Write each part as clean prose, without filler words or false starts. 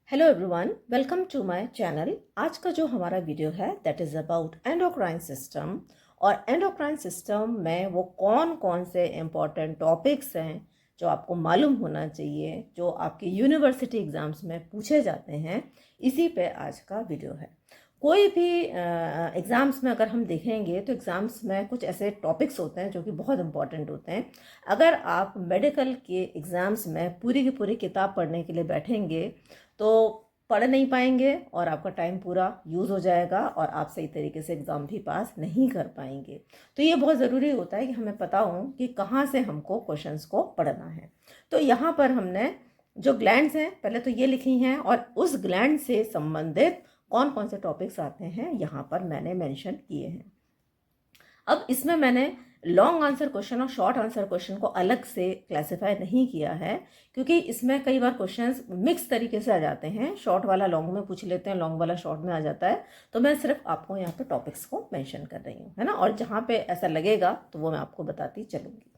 Hello everyone, welcome to my channel. आज का जो हमारा वीडियो है that is about endocrine system. और एंडोक्राइन सिस्टम में वो कौन कौन से इम्पॉर्टेंट टॉपिक्स हैं जो आपको मालूम होना चाहिए, जो आपके यूनिवर्सिटी एग्ज़ाम्स में पूछे जाते हैं, इसी पे आज का वीडियो है। कोई भी एग्ज़ाम्स में अगर हम देखेंगे तो एग्ज़ाम्स में कुछ ऐसे टॉपिक्स होते हैं जो कि बहुत इंपॉर्टेंट होते हैं। अगर आप मेडिकल के एग्ज़ाम्स में पूरी की पूरी किताब पढ़ने के लिए बैठेंगे तो पढ़ नहीं पाएंगे और आपका टाइम पूरा यूज़ हो जाएगा और आप सही तरीके से एग्ज़ाम भी पास नहीं कर पाएंगे। तो ये बहुत ज़रूरी होता है कि हमें पता हो कि कहाँ से हमको क्वेश्चंस को पढ़ना है। तो यहाँ पर हमने जो ग्लैंड्स हैं पहले तो ये लिखी हैं और उस ग्लैंड से संबंधित कौन कौन से टॉपिक्स आते हैं यहाँ पर मैंने मेंशन किए हैं। अब इसमें मैंने लॉन्ग आंसर क्वेश्चन और शॉर्ट आंसर क्वेश्चन को अलग से क्लासिफाई नहीं किया है, क्योंकि इसमें कई बार क्वेश्चंस मिक्स तरीके से आ जाते हैं। शॉर्ट वाला लॉन्ग में पूछ लेते हैं, लॉन्ग वाला शॉर्ट में आ जाता है। तो मैं सिर्फ आपको यहाँ पे टॉपिक्स को मेंशन कर रही हूँ, है ना। और जहाँ पे ऐसा लगेगा तो वो मैं आपको बताती चलूँगी।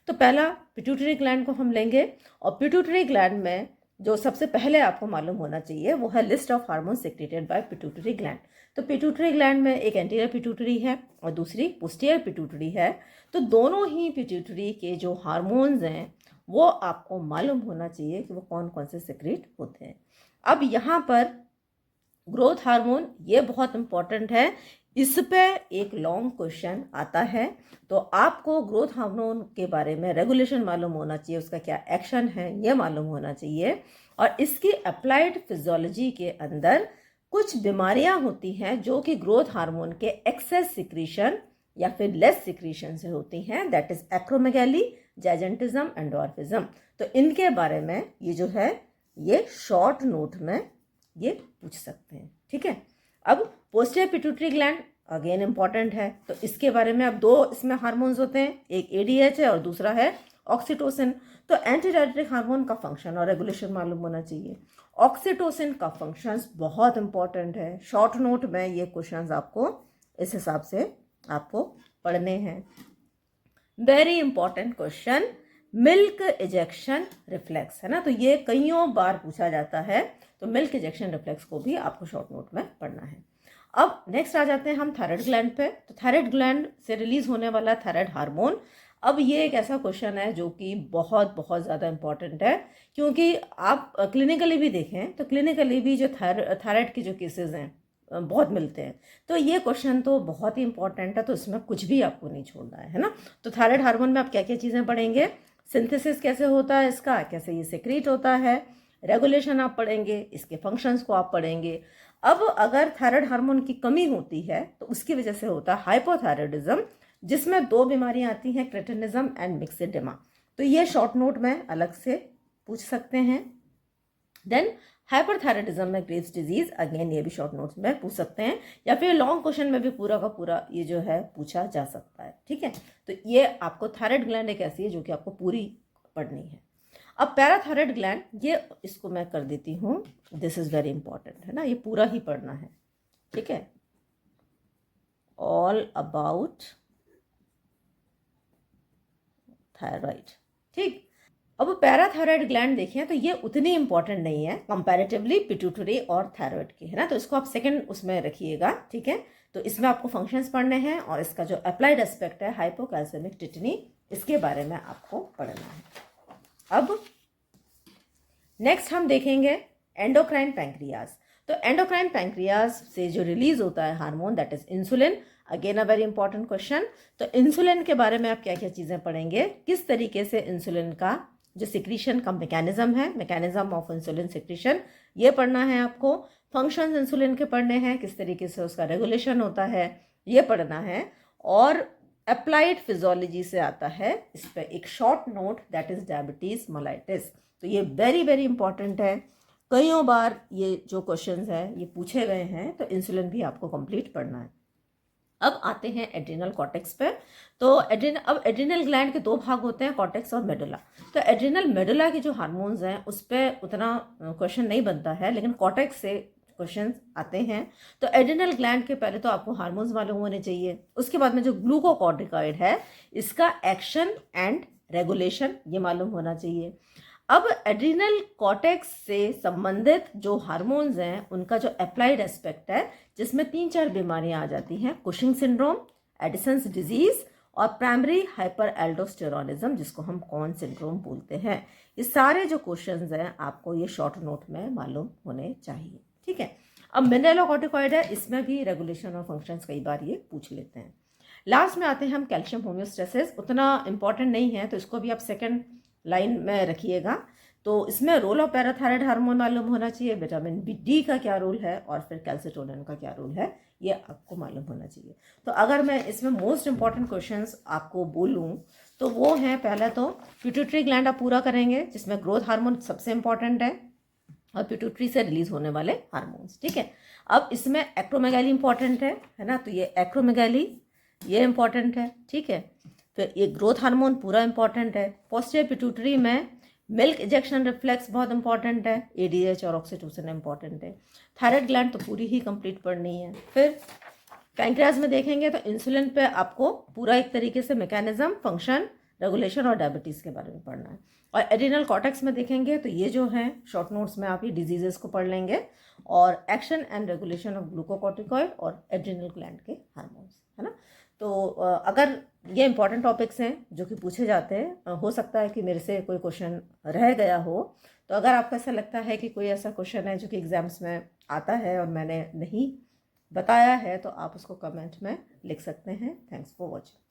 तो पहला पिट्यूटरी ग्लैंड को हम लेंगे, और पिट्यूटरी ग्लैंड में जो सबसे पहले आपको मालूम होना चाहिए वो है list of hormone secreted bye pituitary gland. तो पिट्यूटरी ग्लैंड में एक एंटीरियर पिट्यूटरी है और दूसरी पोस्टीरियर पिट्यूटरी है। तो दोनों ही पिट्यूटरी के जो हार्मोन्स हैं वो आपको मालूम होना चाहिए कि वो कौन कौन से सेक्रेट होते हैं। अब यहाँ पर ग्रोथ हार्मोन ये बहुत इंपॉर्टेंट है, इस पे एक लॉन्ग क्वेश्चन आता है। तो आपको ग्रोथ हार्मोन के बारे में रेगुलेशन मालूम होना चाहिए, उसका क्या एक्शन है ये मालूम होना चाहिए। और इसकी अप्लाइड फिजियोलॉजी के अंदर कुछ बीमारियां होती हैं जो कि ग्रोथ हार्मोन के एक्सेस सिक्रीशन या फिर लेस सिक्रीशन से होती हैं, दैट इज एक्रोमेगैली, जाइजेंटिज्म एंड डॉर्फिज्म। तो इनके बारे में ये जो है ये शॉर्ट नोट में ये पूछ सकते हैं, ठीक है। अब posterior pituitary gland again important है। तो इसके बारे में अब दो इसमें हार्मोन्स होते हैं, एक एडीएच है और दूसरा है ऑक्सीटोसिन। तो एंटीडायरेटिक हार्मोन का फंक्शन और रेगुलेशन मालूम होना चाहिए। ऑक्सीटोसिन का फंक्शंस बहुत इंपॉर्टेंट है। शॉर्ट नोट में ये क्वेश्चंस आपको इस हिसाब से आपको पढ़ने हैं। Very important question, milk ejection reflex, है ना। तो ये कईयों बार पूछा जाता है। तो मिल्क इजेक्शन रिफ्लेक्स को भी आपको शॉर्ट नोट में पढ़ना है। अब नेक्स्ट आ जाते हैं हम थायराइड ग्लैंड पे। तो थायराइड ग्लैंड से रिलीज होने वाला थायराइड हार्मोन, अब ये एक ऐसा क्वेश्चन है जो कि बहुत बहुत ज़्यादा इंपॉर्टेंट है, क्योंकि आप क्लिनिकली भी देखें तो क्लिनिकली भी जो थायराइड के जो केसेस हैं बहुत मिलते हैं। तो ये क्वेश्चन तो बहुत ही इंपॉर्टेंट है, तो इसमें कुछ भी आपको नहीं छोड़ना है ना। तो थायराइड हार्मोन में आप क्या क्या चीज़ें पढ़ेंगे, सिंथेसिस कैसे होता है इसका, कैसे ये सेक्रेट होता है, रेगुलेशन आप पढ़ेंगे, इसके फंक्शंस को आप पढ़ेंगे। अब अगर थायराइड हार्मोन की कमी होती है तो उसकी वजह से होता है हाइपोथायराइडिज्म, जिसमें दो बीमारियां आती हैं, क्रेटिनिज्म एंड मिक्सेडेमा। तो ये शॉर्ट नोट में अलग से पूछ सकते हैं। देन हाइपरथायराइडिज्म में ग्रेव्स डिजीज, अगेन ये भी शॉर्ट नोट्स में पूछ सकते हैं, या फिर लॉन्ग क्वेश्चन में भी पूरा का पूरा ये जो है पूछा जा सकता है, ठीक है। तो ये आपको थायराइड ग्लैंड एक ऐसी है जो कि आपको पूरी पढ़नी है। अब पैराथायराइड ग्लैंड, ये इसको मैं कर देती हूँ, दिस इज वेरी इंपॉर्टेंट, है ना, ये पूरा ही पढ़ना है, ठीक है। ऑल अबाउट थायराइड, ठीक। अब पैराथायराइड ग्लैंड देखें तो ये उतनी इंपॉर्टेंट नहीं है कंपैरेटिवली पिट्यूटरी और थायराइड की, है ना। तो इसको आप सेकंड उसमें रखिएगा, ठीक है। तो इसमें आपको फंक्शंस पढ़ने हैं और इसका जो अप्लाइड एस्पेक्ट है हाइपोकैल्सेमिक टिटनी, इसके बारे में आपको पढ़ना है। अब नेक्स्ट हम देखेंगे एंडोक्राइन पैंक्रियाज। तो एंडोक्राइन पैंक्रियाज से जो रिलीज होता है hormone that is insulin, again a very important question. तो इंसुलिन के बारे में आप क्या क्या चीज़ें पढ़ेंगे, किस तरीके से इंसुलिन का जो सिक्रीशन का मैकेनिज्म है, मैकेनिज्म ऑफ इंसुलिन सिक्रीशन, ये पढ़ना है आपको। फंक्शंस इंसुलिन के पढ़ने हैं, किस तरीके से उसका रेगुलेशन होता है ये पढ़ना है। और अप्लाइड फिजियोलॉजी से आता है इस पर एक short note that is diabetes mellitus. तो ये वेरी वेरी इंपॉर्टेंट है, कईयों बार ये जो क्वेश्चंस है ये पूछे गए हैं। तो इंसुलिन भी आपको कंप्लीट पढ़ना है। अब आते हैं एड्रिनल कॉर्टेक्स पे। तो अब एड्रिनल ग्लैंड के दो भाग होते हैं, कॉर्टेक्स और मेडुला। तो एड्रिनल मेडुला के जो हार्मोन्स हैं उस पर उतना क्वेश्चन नहीं बनता है, लेकिन कॉर्टेक्स से क्वेश्चंस आते हैं। तो एड्रिनल ग्लैंड के पहले तो आपको हार्मोन्स मालूम होने चाहिए, उसके बाद में जो ग्लूकोकॉर्टिकॉइड है इसका एक्शन एंड रेगुलेशन ये मालूम होना चाहिए। अब एड्रिनल कॉर्टेक्स से संबंधित जो हार्मोन्स हैं उनका जो अप्लाइड एस्पेक्ट है, जिसमें 3-4 बीमारियां आ जाती हैं, कुशिंग सिंड्रोम, एडिसन्स डिजीज और प्राइमरी हाइपर एल्डोस्टेरोनिज्म, जिसको हम कॉन सिंड्रोम बोलते हैं। ये सारे जो क्वेश्चंस हैं आपको ये शॉर्ट नोट में मालूम होने चाहिए, ठीक है। अब मिनरलोकॉर्टिकॉइड है, इसमें भी रेगुलेशन और फंक्शंस कई बार ये पूछ लेते हैं। लास्ट में आते हैं हम कैल्शियम होम्योस्टेसिस, उतना इंपॉर्टेंट नहीं है तो इसको भी आप सेकंड लाइन में रखिएगा। तो इसमें रोल ऑफ पैराथायराइड हार्मोन मालूम होना चाहिए, विटामिन डी का क्या रोल है और फिर कैल्सिटोनिन का क्या रोल है, ये आपको मालूम होना चाहिए। तो अगर मैं इसमें मोस्ट इंपॉर्टेंट क्वेश्चंस आपको बोलूं तो वो हैं, पहला तो पिट्यूटरी ग्लैंड आप पूरा करेंगे, जिसमें ग्रोथ हार्मोन सबसे इंपॉर्टेंट है और पिट्यूटरी से रिलीज होने वाले हार्मोन्स, ठीक है। अब इसमें एक्रोमेगाली इंपॉर्टेंट है ना, तो ये एक्रोमेगाली ये इंपॉर्टेंट है, ठीक है। फिर ये ग्रोथ हार्मोन पूरा इंपॉर्टेंट है। पोस्टीरियर पिट्यूटरी में मिल्क इजेक्शन रिफ्लेक्स बहुत इंपॉर्टेंट है, एडीएच और ऑक्सीटोसिन इंपॉर्टेंट है। थायराइड ग्लैंड तो पूरी ही कंप्लीट पढ़नी है। फिर पैंक्रियाज में देखेंगे तो इंसुलिन पे आपको पूरा एक तरीके से मैकेनिज्म, फंक्शन, रेगुलेशन और डायबिटीज़ के बारे में पढ़ना है। और एड्रिनल कॉर्टेक्स में देखेंगे तो ये जो है शॉर्ट नोट्स में आप ये डिजीजेस को पढ़ लेंगे और action and regulation of glucocorticoid और एड्रिनल ग्लैंड के हार्मोन्स, है ना। तो अगर ये इंपॉर्टेंट टॉपिक्स हैं जो कि पूछे जाते हैं, हो सकता है कि मेरे से कोई क्वेश्चन रह गया हो, तो अगर आपको ऐसा लगता है कि कोई ऐसा क्वेश्चन है जो कि एग्जाम्स में आता है और मैंने नहीं बताया है तो आप उसको कमेंट में लिख सकते हैं। Thanks for watching.